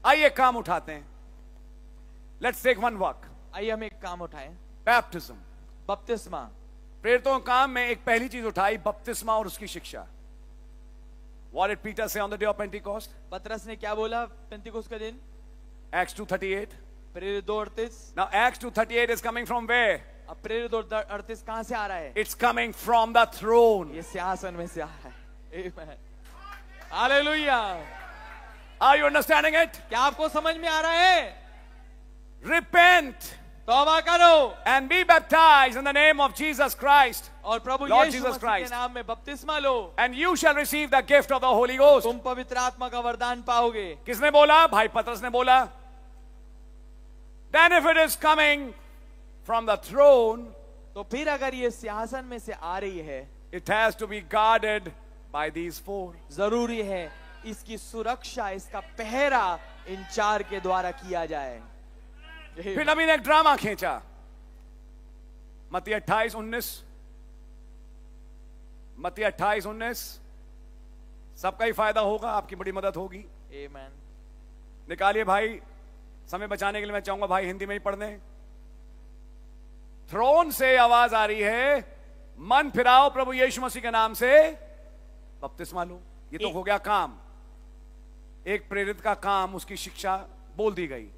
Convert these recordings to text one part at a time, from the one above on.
आइए काम उठाते हैं. Let's take one work. आइए हम एक काम उठाएं. Baptism. बपतिस्मा. प्रेरितों काम में एक पहली चीज उठाई, बपतिस्मा और उसकी शिक्षा. What did Peter say on the day of Pentecost? पतरस ने क्या बोला पेंतिकुस्त के दिन? Acts 2:38. प्रेरित 2:38. Now Acts 2:38 is coming from where? अब प्रेरित 2:38 कहां से आ रहा है? It's coming from the throne. ये सिंहासन में से आ रहा है. Amen. Hallelujah. Are you understanding it? क्या आपको समझ में आ रहा है? Repent तौबा करो and be baptized in the name of Jesus Christ, और प्रभु Lord यीशु Jesus मसीह के Christ. नाम में बपतिस्मा लो. and you shall receive the gift of the Holy Ghost. तुम पवित्र आत्मा का वरदान पाओगे. किसने बोला? भाई पतरस ने बोला. Then if it is coming from the throne, तो फिर अगर ये सिंहासन में से आ रही है, it has to be guarded by these four. जरूरी है इसकी सुरक्षा, इसका पहरा इन चार के द्वारा किया जाए. फिर नबी ने एक ड्रामा खींचा. मत्ती 28:19. मत्ती 28:19. सबका ही फायदा होगा, आपकी बड़ी मदद होगी. Amen. निकालिए भाई, समय बचाने के लिए मैं चाहूंगा भाई हिंदी में ही पढ़ दें. थ्रोन से आवाज आ रही है, मन फिराओ प्रभु यीशु मसीह के नाम से बपतिस्मा लो. ये तो हो गया काम. एक प्रेरित का काम, उसकी शिक्षा बोल दी गई.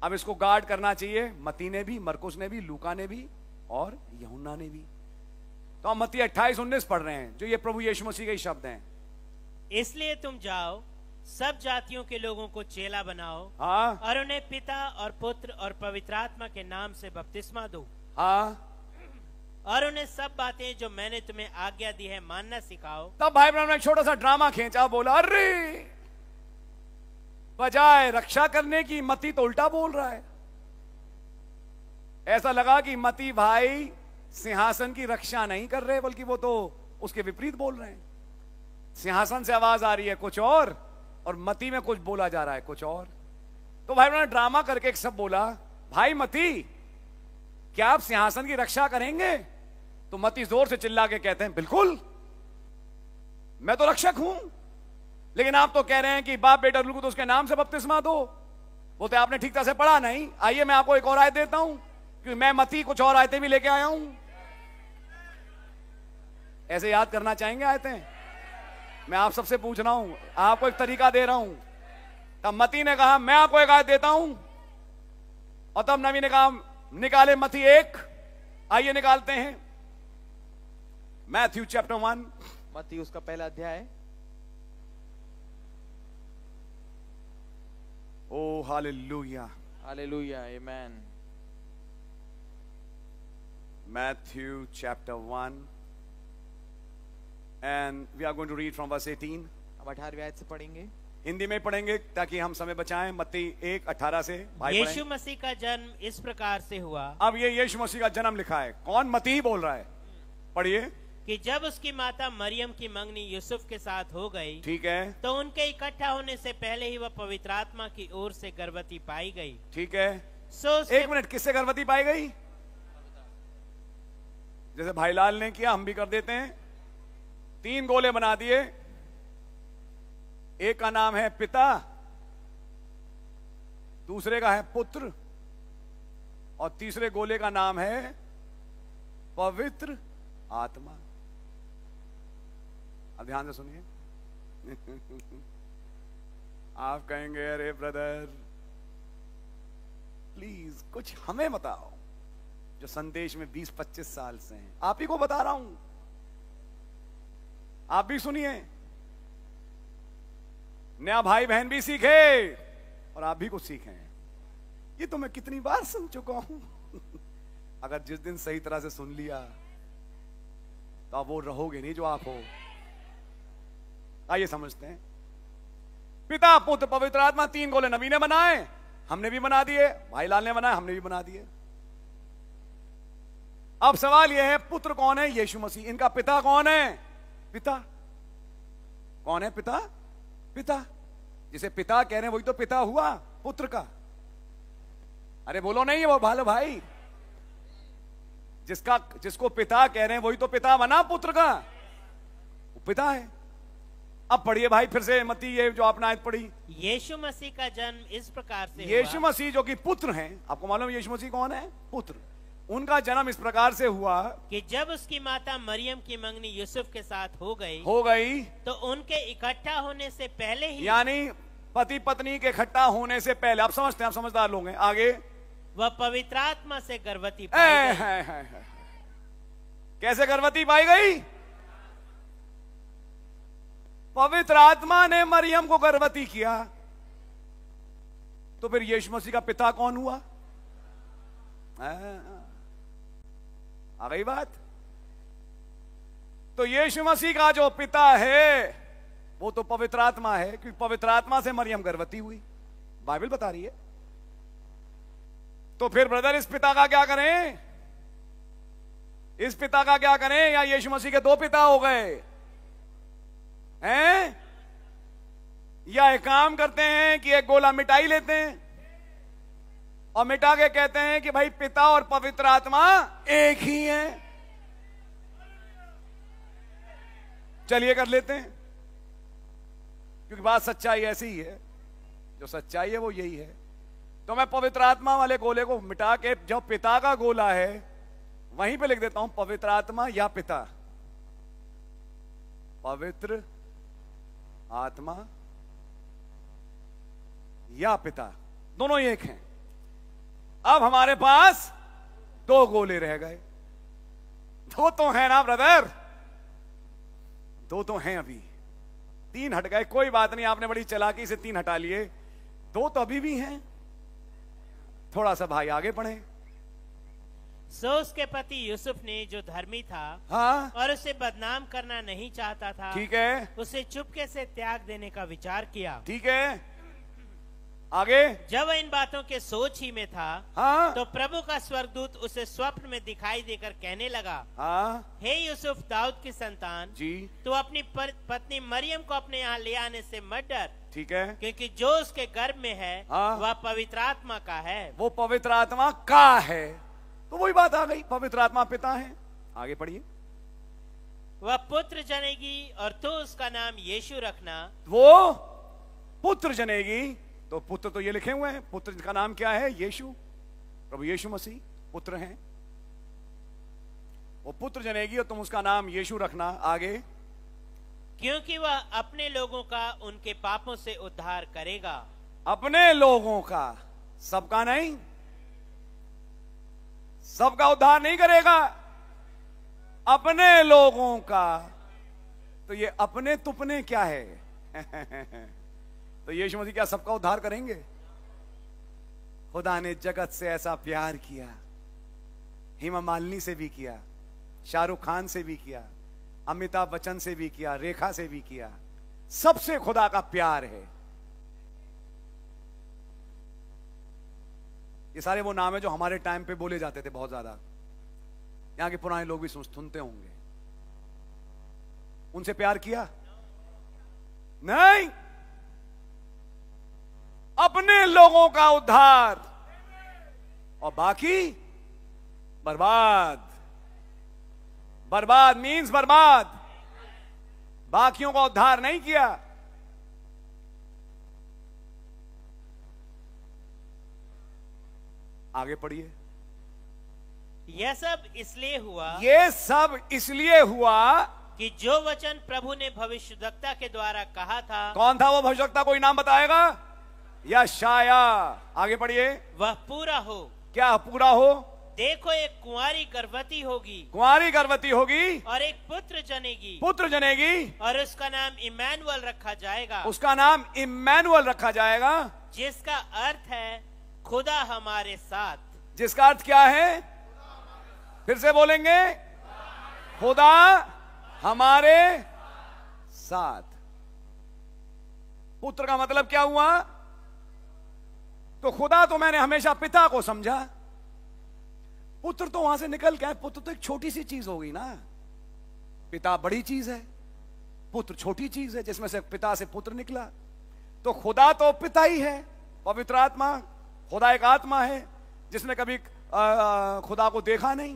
अब इसको गार्ड करना चाहिए मत्ती ने भी, मरकुस ने भी, लूका ने भी और यूहन्ना ने भी. तो हम मत्ती 28:19 पढ़ रहे हैं, जो ये प्रभु यीशु मसीह के शब्द हैं. इसलिए तुम जाओ, सब जातियों के लोगों को चेला बनाओ. हाँ और उन्हें पिता और पुत्र और पवित्र आत्मा के नाम से बपतिस्मा दो. हाँ. और उन्हें सब बातें जो मैंने तुम्हें आज्ञा दी है मानना सिखाओ. तब भाई ब्रह्म ने एक छोटा सा ड्रामा खींचा. बोला अरे, बजाय रक्षा करने की मत्ती तो उल्टा बोल रहा है. ऐसा लगा कि मत्ती भाई सिंहासन की रक्षा नहीं कर रहे, बल्कि वो तो उसके विपरीत बोल रहे हैं. सिंहासन से आवाज आ रही है कुछ और मत्ती में कुछ बोला जा रहा है कुछ और. तो भाई ने ड्रामा करके एक सब बोला, भाई मत्ती क्या आप सिंहासन की रक्षा करेंगे? तो मत्ती जोर से चिल्ला के कहते हैं, बिल्कुल, मैं तो रक्षक हूं. लेकिन आप तो कह रहे हैं कि बाप बेटा रूह को तो उसके नाम से बपतिस्मा दो. वो तो आपने ठीक तरह से पढ़ा नहीं. आइए मैं आपको एक और आयत देता हूं, क्योंकि मैं मत्ती कुछ और आयतें भी लेके आया हूं. ऐसे याद करना चाहेंगे आयतें? मैं आप सबसे पूछ रहा हूं, आपको एक तरीका दे रहा हूं. तब मत्ती ने कहा मैं आपको एक आयत देता हूं, और तब नबी ने कहा निकाले मत्ती 1. आइए निकालते हैं. Matthew chapter 1. मत्ती उसका पहला अध्याय. Oh, hallelujah. Hallelujah. Amen. Matthew chapter 1. And we are going to read from verse 18. अब 18वीं आयत से पढ़ेंगे. हिंदी में पढ़ेंगे ताकि हम समय बचाएं. मत्ती 1:18 से. भाई यीशु मसीह का जन्म इस प्रकार से हुआ. अब ये यीशु मसीह का जन्म लिखा है. कौन? मत्ती ही बोल रहा है. पढ़िए. कि जब उसकी माता मरियम की मंगनी यूसुफ के साथ हो गई, ठीक है, तो उनके इकट्ठा होने से पहले ही वह पवित्र आत्मा की ओर से गर्भवती पाई गई. ठीक है. एक मिनट, किससे गर्भवती पाई गई? जैसे भाई लाल ने किया हम भी कर देते हैं. 3 गोले बना दिए. एक का नाम है पिता, दूसरे का है पुत्र, और तीसरे गोले का नाम है पवित्र आत्मा. अब ध्यान से सुनिए. आप कहेंगे अरे ब्रदर प्लीज कुछ हमें बताओ, जो संदेश में 20-25 साल से हैं. आप ही को बता रहा हूं, आप भी सुनिए. नया भाई बहन भी सीखे और आप भी कुछ सीखें. ये तो मैं कितनी बार सुन चुका हूं. अगर जिस दिन सही तरह से सुन लिया तो आप वो रहोगे नहीं जो आप हो. आइए समझते हैं. पिता पुत्र पवित्र आत्मा, 3 गोले नबी ने बनाए, हमने भी बना दिए. भाई लाल ने बनाए, हमने भी बना दिए. अब सवाल यह है पुत्र कौन है? यीशु मसीह. इनका पिता कौन है? पिता. कौन है पिता? पिता. जिसे पिता कह रहे हैं वही तो पिता हुआ पुत्र का. अरे बोलो नहीं, वो भालो भाई. जिसको पिता कह रहे हैं वही तो पिता बना पुत्र का. वो पिता है. अब पढ़िए भाई फिर से मत्ती, ये जो आपने आयत पढ़ी। यीशु मसीह का जन्म इस प्रकार से यीशु हुआ मसीह जो कि पुत्र हैं, आपको मालूम है यीशु मसीह कौन है? पुत्र। उनका जन्म इस प्रकार से हुआ कि जब उसकी माता मरियम की मंगनी यूसुफ के साथ हो गई तो उनके इकट्ठा होने से पहले ही, यानी पति पत्नी के इकट्ठा होने से पहले, आप समझते हैं, आप समझदार लोग हैं, आगे वह पवित्र आत्मा से गर्भवती पाई गई। कैसे गर्भवती पाई गई? पवित्र आत्मा ने मरियम को गर्भवती किया। तो फिर यीशु मसीह का पिता कौन हुआ? आ गई बात। तो यीशु मसीह का जो पिता है वो तो पवित्र आत्मा है, क्योंकि पवित्र आत्मा से मरियम गर्भवती हुई, बाइबल बता रही है। तो फिर ब्रदर इस पिता का क्या करें? इस पिता का क्या करें? या यीशु मसीह के दो पिता हो गए हैं? या एक काम करते हैं कि एक गोला मिठाई लेते हैं और मिटा के कहते हैं कि भाई पिता और पवित्र आत्मा एक ही है। चलिए कर लेते हैं, क्योंकि बात सच्चाई ऐसी ही है, जो सच्चाई है वो यही है। तो मैं पवित्र आत्मा वाले गोले को मिटा के जो पिता का गोला है वहीं पे लिख देता हूं पवित्र आत्मा या पिता। पवित्र आत्मा या पिता, दोनों ही एक हैं। अब हमारे पास दो गोले रह गए। दो तो हैं ना ब्रदर, दो तो हैं, अभी तीन हट गए। कोई बात नहीं, आपने बड़ी चालाकी से तीन हटा लिए, दो तो अभी भी हैं। थोड़ा सा भाई आगे पढ़े। सो उसके पति यूसुफ ने, जो धर्मी था हाँ, और उसे बदनाम करना नहीं चाहता था, ठीक है, उसे चुपके से त्याग देने का विचार किया। ठीक है, आगे। जब वह इन बातों के सोच ही में था, हाँ, तो प्रभु का स्वर्गदूत उसे स्वप्न में दिखाई देकर कहने लगा, हाँ, हे यूसुफ, दाऊद की संतान, जी, तू अपनी पत्नी मरियम को अपने यहाँ ले आने से मत डर, ठीक है, क्योंकि जो उसके गर्भ में है हाँ, वह पवित्र आत्मा का है। वो पवित्र आत्मा का है। तो वही बात आ गई, पवित्र आत्मा पिता है। आगे पढ़िए। वह पुत्र जनेगी और तू उसका नाम यीशु रखना। वो पुत्र जनेगी, तो पुत्र तो ये लिखे हुए हैं, पुत्र का नाम क्या है? यीशु, प्रभु यीशु मसीह पुत्र हैं। वो पुत्र जनेगी और तुम उसका नाम यीशु रखना। आगे। क्योंकि वह अपने लोगों का उनके पापों से उद्धार करेगा। अपने लोगों का, सबका नहीं, सबका उद्धार नहीं करेगा, अपने लोगों का। तो ये अपने तुपने क्या है? तो यीशु मसीह क्या सबका उद्धार करेंगे? खुदा ने जगत से ऐसा प्यार किया, हेमा मालिनी से भी किया, शाहरुख खान से भी किया, अमिताभ बच्चन से भी किया, रेखा से भी किया, सबसे खुदा का प्यार है। ये सारे वो नाम है जो हमारे टाइम पे बोले जाते थे बहुत ज्यादा, यहां के पुराने लोग भी सुनते होंगे। उनसे प्यार किया नहीं, अपने लोगों का उद्धार, और बाकी बर्बाद। बर्बाद मीन्स बर्बाद, बाकियों का उद्धार नहीं किया। आगे पढ़िए। यह सब इसलिए हुआ, ये सब इसलिए हुआ कि जो वचन प्रभु ने भविष्यद्वक्ता के द्वारा कहा था। कौन था वो भविष्यद्वक्ता? कोई नाम बताएगा? यशाया। आगे पढ़िए। वह पूरा हो। क्या पूरा हो? देखो, एक कुंवारी गर्भवती होगी, कुंवारी गर्भवती होगी और एक पुत्र जनेगी, पुत्र जनेगी, और उसका नाम इम्मानुएल रखा जाएगा। उसका नाम इम्मानुएल रखा जाएगा, जिसका अर्थ है खुदा हमारे साथ। जिसका अर्थ क्या है? फिर से बोलेंगे, खुदा हमारे साथ। पुत्र का मतलब क्या हुआ? तो खुदा तो मैंने हमेशा पिता को समझा, पुत्र तो वहां से निकल गया। पुत्र तो एक छोटी सी चीज हो गई ना, पिता बड़ी चीज है, पुत्र छोटी चीज है, जिसमें से पिता से पुत्र निकला। तो खुदा तो पिता ही है, पवित्र आत्मा, खुदा एक आत्मा है जिसने कभी खुदा को देखा नहीं,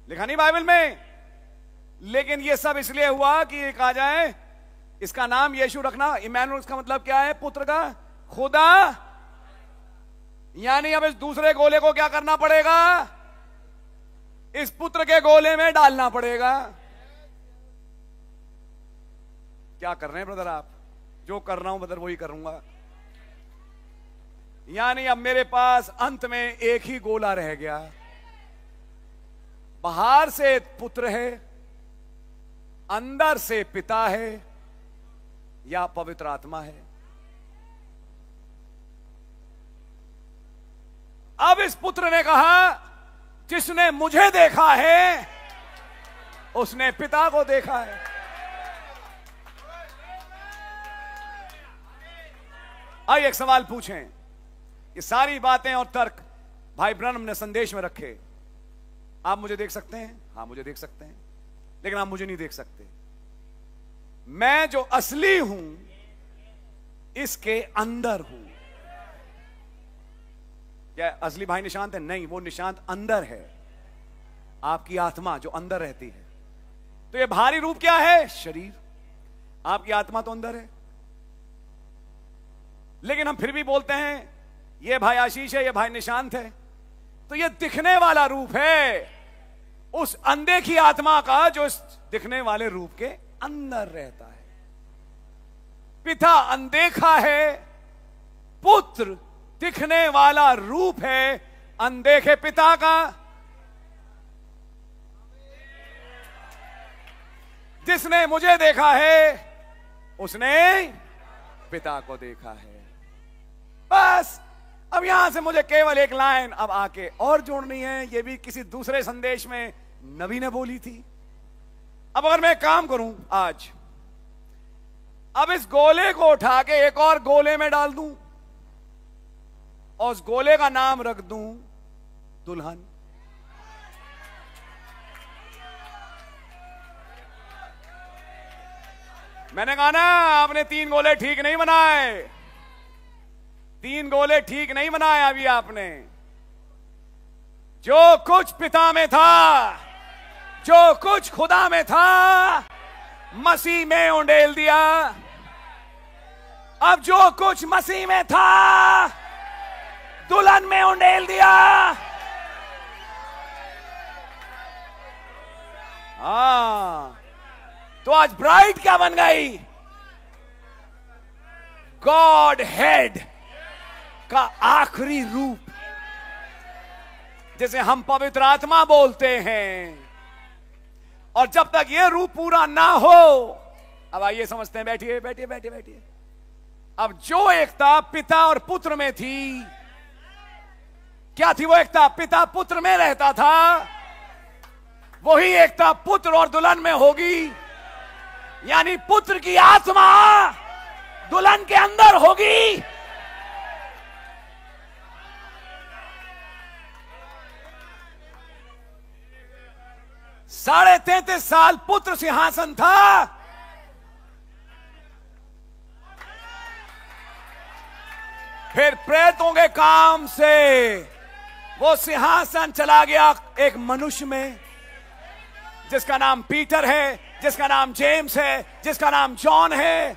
लिखा नहीं बाइबल में। लेकिन ये सब इसलिए हुआ कि कहा जाए इसका नाम यीशु रखना, इमैनुअल, इसका मतलब क्या है? पुत्र का खुदा। यानी अब इस दूसरे गोले को क्या करना पड़ेगा? इस पुत्र के गोले में डालना पड़ेगा। क्या कर रहे हैं ब्रदर आप? जो कर रहा हूं ब्रदर वही करूंगा। यानी अब मेरे पास अंत में एक ही गोला रह गया। बाहर से पुत्र है, अंदर से पिता है या पवित्र आत्मा है। अब इस पुत्र ने कहा, जिसने मुझे देखा है उसने पिता को देखा है। आइए एक सवाल पूछें। ये सारी बातें और तर्क भाई ब्रनम ने संदेश में रखे। आप मुझे देख सकते हैं? हाँ, मुझे देख सकते हैं, लेकिन आप मुझे नहीं देख सकते। मैं जो असली हूं इसके अंदर हूं। क्या असली भाई निशांत है? नहीं, वो निशांत अंदर है, आपकी आत्मा जो अंदर रहती है। तो ये भारी रूप क्या है? शरीर। आपकी आत्मा तो अंदर है, लेकिन हम फिर भी बोलते हैं ये भाई आशीष है, ये भाई निशांत है। तो ये दिखने वाला रूप है उस अंधे की आत्मा का जो इस दिखने वाले रूप के अंदर रहता है। पिता अनदेखा है, पुत्र दिखने वाला रूप है अनदेखे पिता का। जिसने मुझे देखा है उसने पिता को देखा है। बस अब यहां से मुझे केवल एक लाइन अब आके और जोड़नी है। ये भी किसी दूसरे संदेश में नबी ने बोली थी। अब अगर मैं काम करूं आज, अब इस गोले को उठा के एक और गोले में डाल दूं और उस गोले का नाम रख दूं दुल्हन। मैंने कहा ना, आपने 3 गोले ठीक नहीं बनाए। 3 गोले ठीक नहीं बनाए अभी आपने। जो कुछ पिता में था, जो कुछ खुदा में था, मसीह में उंडेल दिया। अब जो कुछ मसीह में था दुल्हन में उंडेल दिया। हाँ, तो आज ब्राइड क्या बन गई? गॉड हेड का आखिरी रूप, जिसे हम पवित्र आत्मा बोलते हैं। और जब तक यह रूप पूरा ना हो, अब आइए समझते हैं। बैठिए बैठिए बैठिए बैठिए। अब जो एकता पिता और पुत्र में थी, क्या थी वो एकता? पिता पुत्र में रहता था, वही एकता पुत्र और दुल्हन में होगी। यानी पुत्र की आत्मा दुल्हन के अंदर होगी। 33.5 साल पुत्र सिंहासन था, फिर प्रेतों के काम से वो सिंहासन चला गया एक मनुष्य में, जिसका नाम पीटर है, जिसका नाम जेम्स है, जिसका नाम जॉन है।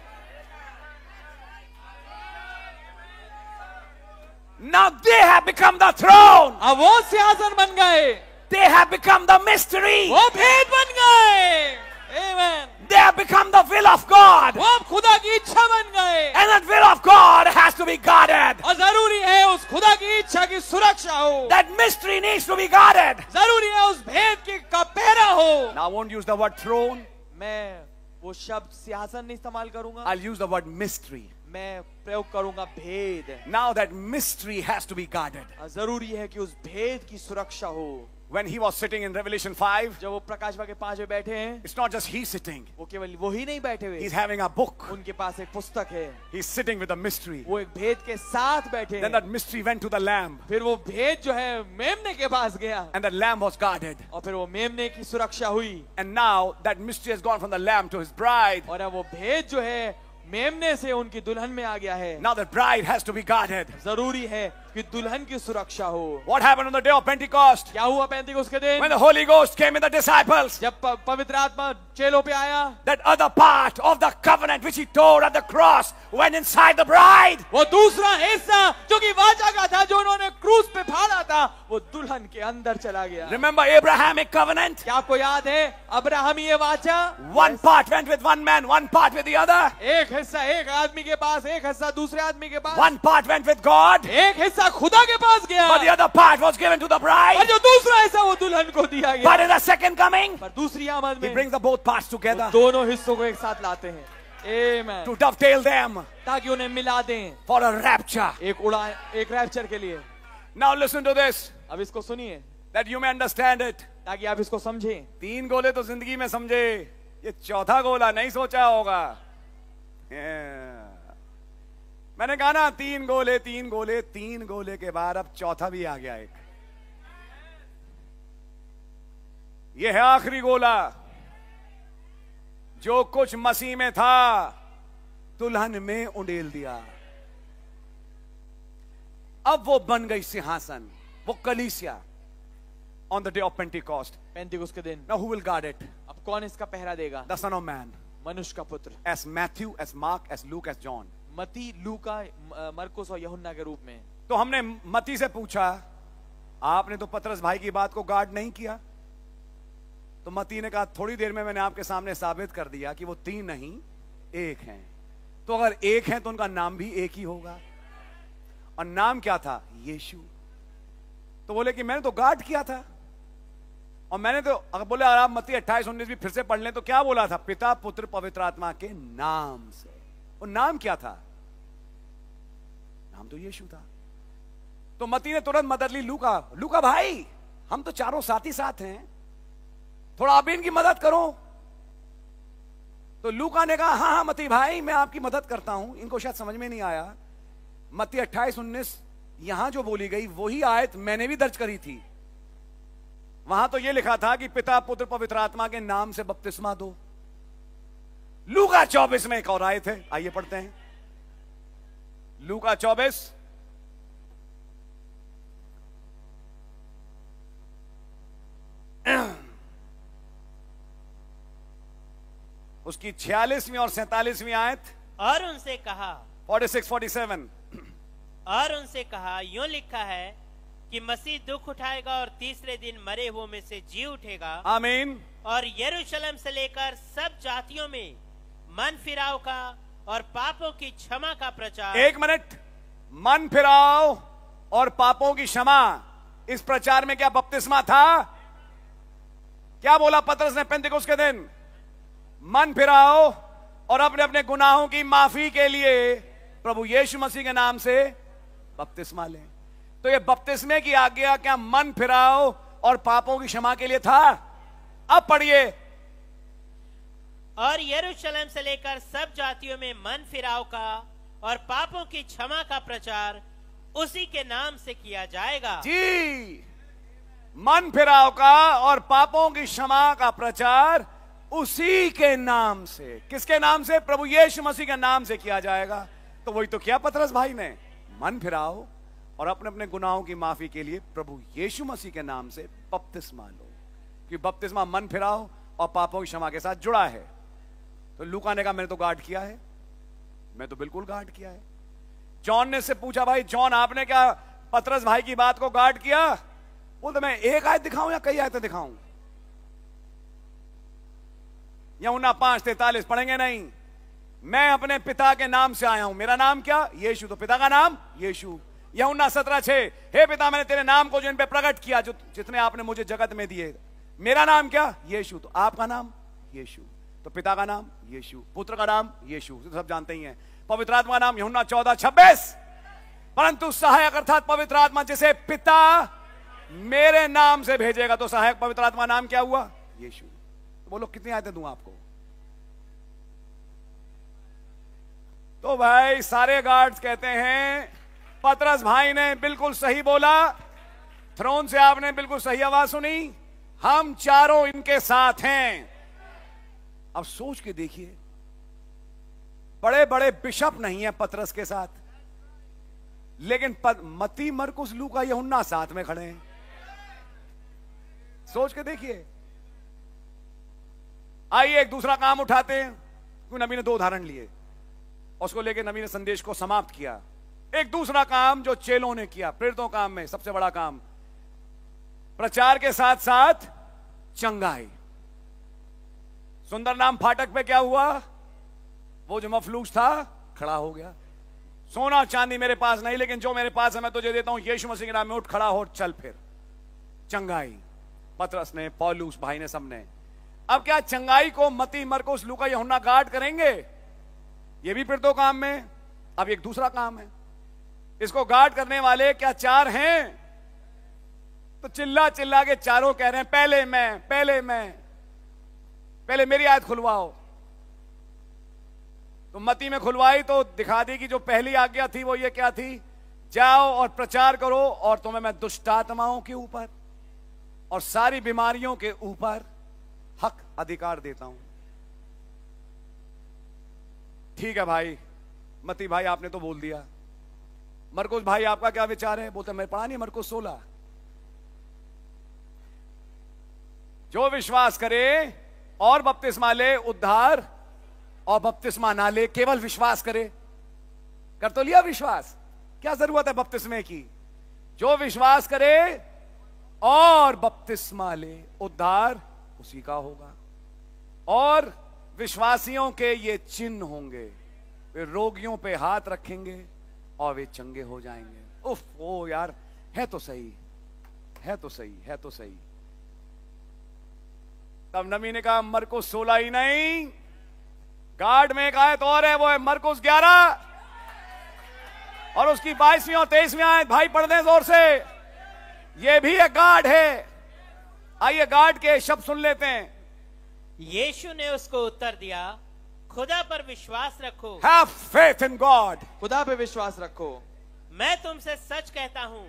Now they have become the throne. अब वो सिंहासन बन गए। They have become the mystery. वो भेद बन गए। Amen. They have become the will of God. वो अब खुदा की इच्छा बन गए। And that will of God has to be guarded. और जरूरी है उस खुदा की इच्छा की सुरक्षा हो। That mystery needs to be guarded. जरूरी है उस भेद की का पहरा हो। Now I won't use the word throne. मैं वो शब्द सिंहासन नहीं इस्तेमाल करूंगा। I'll use the word mystery. मैं प्रयोग करूंगा भेद। Now that mystery has to be guarded. जरूरी है कि उस भेद की सुरक्षा हो। When he was sitting in Revelation 5, जब वो प्रकाश भाग के 5 में बैठे हैं, it's not just he sitting. वो केवल वो ही नहीं बैठे हुए। He's having a book. उनके पास एक पुस्तक है। He's sitting with a mystery. वो एक भेद के साथ बैठे Then हैं। that mystery went to the lamb. फिर वो भेद जो है मेमने के पास गया। And that lamb was guarded. और फिर वो मेमने की सुरक्षा हुई। And now that mystery has gone from the lamb to his bride. और अब वो भेद जो है मेमने से उनकी दुल्हन में आ गया है। Now the bride has to be guarded. जरूरी है कि दुल्हन की सुरक्षा हो। What happened on the day of Pentecost? क्या हुआ पेंतिकुस्त के दिन? When the Holy Ghost came in the disciples, जब पवित्र आत्मा चेलों पे आया, that other part of the covenant which he tore at the cross went inside the bride. वो दूसरा हिस्सा जो कि वाचा का था, जो उन्होंने क्रूस पे फाड़ा था, वो दुल्हन के अंदर चला गया। Remember Abrahamic covenant? क्या आपको याद है अब्राहमीय वाचा? One part went with one man, one part with the other. एक हिस्सा एक आदमी के पास, एक हिस्सा दूसरे आदमी के पास। One part went with God, एक हिस्सा खुदा के पास गया, but the other part was given to the और bride. जो दूसरा हिस्सा वो दुल्हन को दिया गया। But in the second coming, पर दूसरी आमद he में brings the both parts together दोनों हिस्सों को एक साथ लाते हैं। आमेन। to dovetail them ताकि उन्हें मिला दें for a rapture. एक रैप्चर के लिए। Now listen to this, अब इसको सुनिए that you may understand it. ताकि आप इसको समझें। 3 गोले तो जिंदगी में समझे, ये चौथा गोला नहीं सोचा होगा। मैंने कहा ना 3 गोले 3 गोले 3 गोले के बाद अब चौथा भी आ गया एक। ये है आखिरी गोला। जो कुछ मसीह में था दुल्हन में उंडेल दिया। अब वो बन गई सिंहासन, वो कलीसिया। On the day of Pentecost. पेंतिकुस्त के दिन। Now who will guard it? अब कौन इसका पहरा देगा? The Son of Man. मनुष्य का पुत्र। As Matthew, as Mark, as Luke, as John. मती, लूका, मरकुस और यूहन्ना के रूप में। तो हमने मती से पूछा, आपने तो पतरस भाई की बात को गार्ड नहीं किया। तो मती ने कहा, थोड़ी देर में मैंने आपके सामने साबित कर दिया कि वो 3 नहीं 1 हैं। तो अगर 1 हैं तो उनका नाम भी एक ही होगा। और नाम क्या था? यीशु। तो बोले कि मैंने तो गार्ड किया था। और मैंने तो अगर बोले आप मत्ती 28-19 भी फिर से पढ़ लें तो क्या बोला था? पिता पुत्र पवित्र आत्मा के नाम से। और नाम क्या था? नाम तो यीशु था। तो मत्ती ने तुरंत मदद ली लूका भाई, हम तो चारों साथ ही साथ हैं, थोड़ा आप इनकी मदद करो। तो लूका ने कहा हाँ मत्ती भाई मैं आपकी मदद करता हूं। इनको शायद समझ में नहीं आया, मत्ती 28-19 यहां जो बोली गई वही आयत मैंने भी दर्ज करी थी। वहां तो यह लिखा था कि पिता पुत्र पवित्र आत्मा के नाम से बपतिस्मा दो। लूका 24 में एक और आयत है, आइए पढ़ते हैं। लूका 24 उसकी 46वीं और 47वीं आयत। और उनसे कहा 46-47 और उनसे कहा, यूं लिखा है कि मसीह दुख उठाएगा और तीसरे दिन मरे हुओं में से जी उठेगा। आमीन। और यरूशलेम से लेकर सब जातियों में मन फिराव का और पापों की क्षमा का प्रचार। 1 मिनट, मन फिराव और पापों की क्षमा, इस प्रचार में क्या बपतिस्मा था? क्या बोला पतरस ने पेंतिकुस्त के दिन? मन फिराओ और अपने अपने गुनाहों की माफी के लिए प्रभु यीशु मसीह के नाम से बपतिस्मा लें। तो ये बपतिस्मे की आज्ञा क्या मन फिराओ और पापों की क्षमा के लिए था? अब पढ़िए। और यरूशलेम से लेकर सब जातियों में मन फिराव का और पापों की क्षमा का प्रचार उसी के नाम से किया जाएगा। जी, मन फिराव का और पापों की क्षमा का प्रचार उसी के नाम से। किसके नाम से? प्रभु यीशु मसीह के नाम से किया जाएगा। तो वही तो किया पतरस भाई ने, मन फिराओ और अपने अपने गुनाहों की माफी के लिए प्रभु यीशु मसीह के नाम से बपतिस्मा लो। कि बपतिस्मा मन फिराओ और पापों की क्षमा के साथ जुड़ा है। तो लूका ने कहा मैंने तो गार्ड किया है। मैं तो बिल्कुल गार्ड किया है। जॉन ने से पूछा, भाई जॉन आपने क्या पतरस भाई की बात को गार्ड किया? बोलते मैं एक आयत दिखाऊं या कई आयतें दिखाऊं? यूहन्ना 5:43 पढ़ेंगे नहीं। मैं अपने पिता के नाम से आया हूं। मेरा नाम क्या? यीशु। तो पिता का नाम यीशु। यूहन्ना 17:6 हे पिता मैंने तेरे नाम को जिन पे प्रकट किया, जो जितने आपने मुझे जगत में दिए। मेरा नाम क्या? यीशु। तो आपका नाम यीशु। तो पिता का नाम यीशु, पुत्र का नाम यीशु, तो सब जानते ही हैं। पवित्र आत्मा का नाम यूहन्ना 14:26 परंतु सहायक अर्थात पवित्र आत्मा जिसे पिता मेरे नाम से भेजेगा। तो सहायक पवित्र आत्मा नाम क्या हुआ? यीशु। तो बोलो कितनी आयतें दूं आपको? तो भाई सारे गार्ड्स कहते हैं पतरस भाई ने बिल्कुल सही बोला, थ्रोन से आपने बिल्कुल सही आवाज सुनी, हम चारों इनके साथ हैं। अब सोच के देखिए, बड़े बड़े बिशप नहीं है पतरस के साथ, लेकिन मत्ती, मरकुस, लूका, यूहन्ना साथ में खड़े हैं। सोच के देखिए। आइए एक दूसरा काम उठाते हैं, क्योंकि नबी ने 2 उदाहरण लिए और उसको लेकर नबी ने संदेश को समाप्त किया। एक दूसरा काम जो चेलों ने किया, प्रेरितों काम में सबसे बड़ा काम, प्रचार के साथ साथ चंगाई। सुंदर नाम फाटक पे क्या हुआ? वो जो मफलूज था खड़ा हो गया। सोना चांदी मेरे पास नहीं, लेकिन जो मेरे पास है मैं तुझे देता हूं, यीशु मसीह के नाम में उठ खड़ा हो, चल फिर। चंगाई पतरस ने, पौलुस भाई ने, सबने। अब क्या चंगाई को मत्ती, मरकुस, लूका, यूहन्ना गार्ड करेंगे? ये भी प्रेरितों काम में। अब एक दूसरा काम है, इसको गार्ड करने वाले क्या 4 हैं? तो चिल्ला चिल्ला के चारों कह रहे हैं पहले मैं, पहले मैं, पहले मेरी आयत खुलवाओ। तो मत्ती में खुलवाई तो दिखा दी कि जो पहली आज्ञा थी वो ये क्या थी? जाओ और प्रचार करो और तुम्हें मैं दुष्ट आत्माओं के ऊपर और सारी बीमारियों के ऊपर हक अधिकार देता हूं। ठीक है भाई, मत्ती भाई आपने तो बोल दिया। मरकुस भाई आपका क्या विचार है? बोलते मैं पढ़ा नहीं मरकुस 16। जो विश्वास करे और बपतिस्मा ले उद्धार, और बपतिस्मा ना ले केवल विश्वास करे। कर तो लिया विश्वास, क्या जरूरत है बपतिस्मे की? जो विश्वास करे और बपतिस्मा ले उद्धार उसी का होगा। और विश्वासियों के ये चिन्ह होंगे, वे रोगियों पे हाथ रखेंगे और वे चंगे हो जाएंगे। उफ, ओ यार, है तो सही, है तो सही, है तो सही। तब नबी ने कहा मरकुस 16 ही नहीं, गार्ड में एक आयत और है, वो है मरकुस 11 और उसकी 22वीं और 23वीं आयत। भाई पढ़ दें जोर से, ये भी एक गार्ड है। आइए गार्ड के शब्द सुन लेते हैं। यीशु ने उसको उत्तर दिया, खुदा पर विश्वास रखो। Have faith in God। खुदा पे विश्वास रखो। मैं तुमसे सच कहता हूं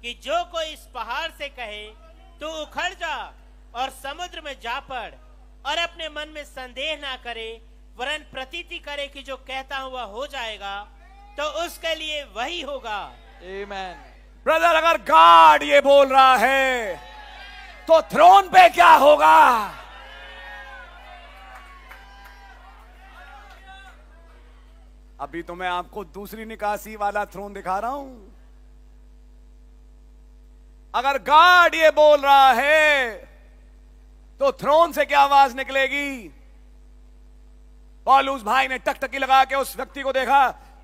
कि जो कोई इस पहाड़ से कहे तू उखड़ जा और समुद्र में जा पड़, और अपने मन में संदेह ना करे, वरन प्रतीति करे कि जो कहता हूं वह हो जाएगा, तो उसके लिए वही होगा। आमीन। ब्रदर, अगर गॉड ये बोल रहा है तो थ्रोन पे क्या होगा? अभी तो मैं आपको दूसरी निकासी वाला थ्रोन दिखा रहा हूं। अगर गॉड ये बोल रहा है तो थ्रोन से क्या आवाज निकलेगी? पौलुस भाई ने टकटकी लगा के उस व्यक्ति को देखा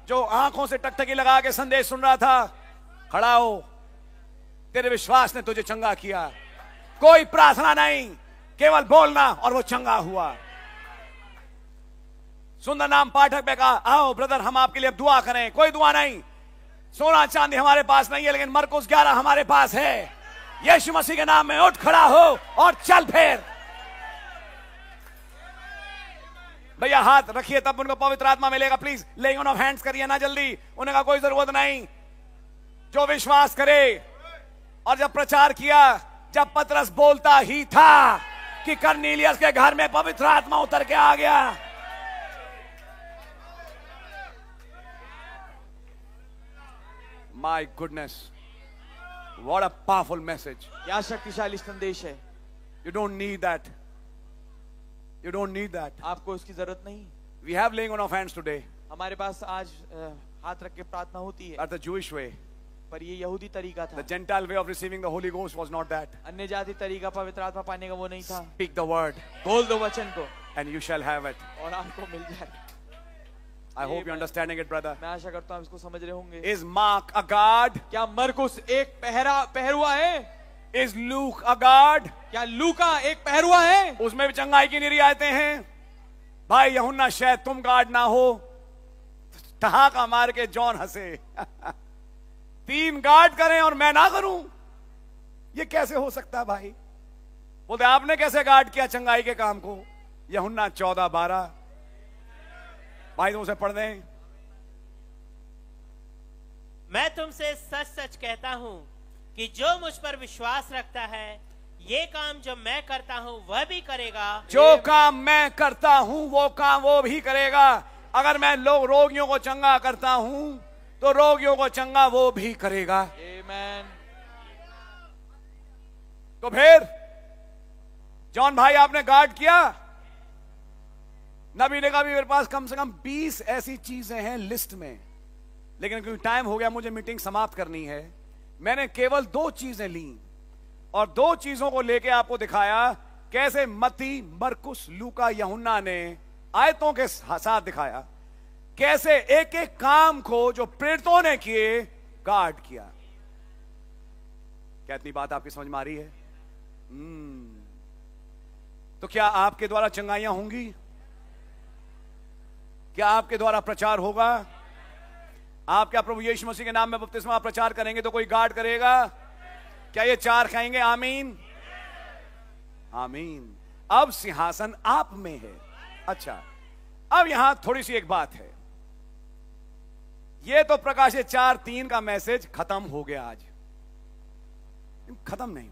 जो आंखों से टकटकी लगा के संदेश सुन रहा था। खड़ा हो, तेरे विश्वास ने तुझे चंगा किया। कोई प्रार्थना नहीं, केवल बोलना और वो चंगा हुआ। सुंदर नाम पाठक पे कहा, आओ ब्रदर हम आपके लिए दुआ करें। कोई दुआ नहीं, सोना चांदी हमारे पास नहीं है, लेकिन मरकुस 11 हमारे पास है। यीशु मसीह के नाम में उठ खड़ा हो और चल फिर। भैया हाथ रखिए, तब उनको पवित्र आत्मा मिलेगा। Please laying on off hands करिए ना जल्दी, उन्हें का कोई जरूरत नहीं। जो विश्वास करे, और जब प्रचार किया, जब पतरस बोलता ही था कि कर्नेलियस के घर में पवित्र आत्मा उतर के आ गया। My goodness, what a powerful message. क्या शक्तिशाली संदेश है। You don't need that. You don't need that. आपको उसकी जरूरत नहीं। We have laying on of hands today. हमारे पास आज हाथ रख के प्रार्थना होती है। That's the Jewish way. पर ये यहूदी तरीका था। The Gentile way of receiving the Holy Ghost was not that. अन्य जाति तरीका पवित्र आत्मा पाने का वो नहीं था। Speak the word बोल दो वचन को and you shall have it. और आपको मिल जाए। I hope you're understanding it, brother. मैं आशा करता हूँ इसको समझ रहे होंगे। Is Mark a guard? क्या मरकुस एक पहरुआ है? Is Luke a guard? क्या लूका एक पहरुआ है? उसमें भी चंगाई की रियायतें हैं। भाई यूहन्ना शायद तुम गार्ड ना हो। ठहाका मार के जॉन हंसे। 3 गार्ड करें और मैं ना करूं, ये कैसे हो सकता है भाई? बोलते आपने कैसे गार्ड किया चंगाई के काम को? यूहन्ना 14:12। भाई तुम उसे पढ़ दें। मैं तुमसे सच सच कहता हूं कि जो मुझ पर विश्वास रखता है, ये काम जो मैं करता हूं वह भी करेगा। जो काम मैं करता हूं वो काम वो भी करेगा। अगर मैं रोगियों को चंगा करता हूं तो रोगियों को चंगा वो भी करेगा। Amen. तो फिर जॉन भाई आपने गार्ड किया। नबी ने कहा मेरे पास कम से कम 20 ऐसी चीजें हैं लिस्ट में, लेकिन क्योंकि टाइम हो गया, मुझे मीटिंग समाप्त करनी है, मैंने केवल 2 चीजें ली और 2 चीजों को लेके आपको दिखाया कैसे मत्ती, मरकुस, लूका, यूहन्ना ने आयतों के साथ दिखाया कैसे एक एक काम को जो प्रेरितों ने किए गार्ड किया। क्या इतनी बात आपकी समझ में आ रही है? तो क्या आपके द्वारा चंगाइयां होंगी? क्या आपके द्वारा प्रचार होगा? आप क्या प्रभु यीशु मसीह के नाम में बपतिस्मा प्रचार करेंगे तो कोई गार्ड करेगा? क्या ये 4 खाएंगे? आमीन आमीन। अब सिंहासन आप में है। अच्छा, अब यहां थोड़ी सी एक बात है। ये तो प्रकाशित 4:3 का मैसेज खत्म हो गया, आज खत्म नहीं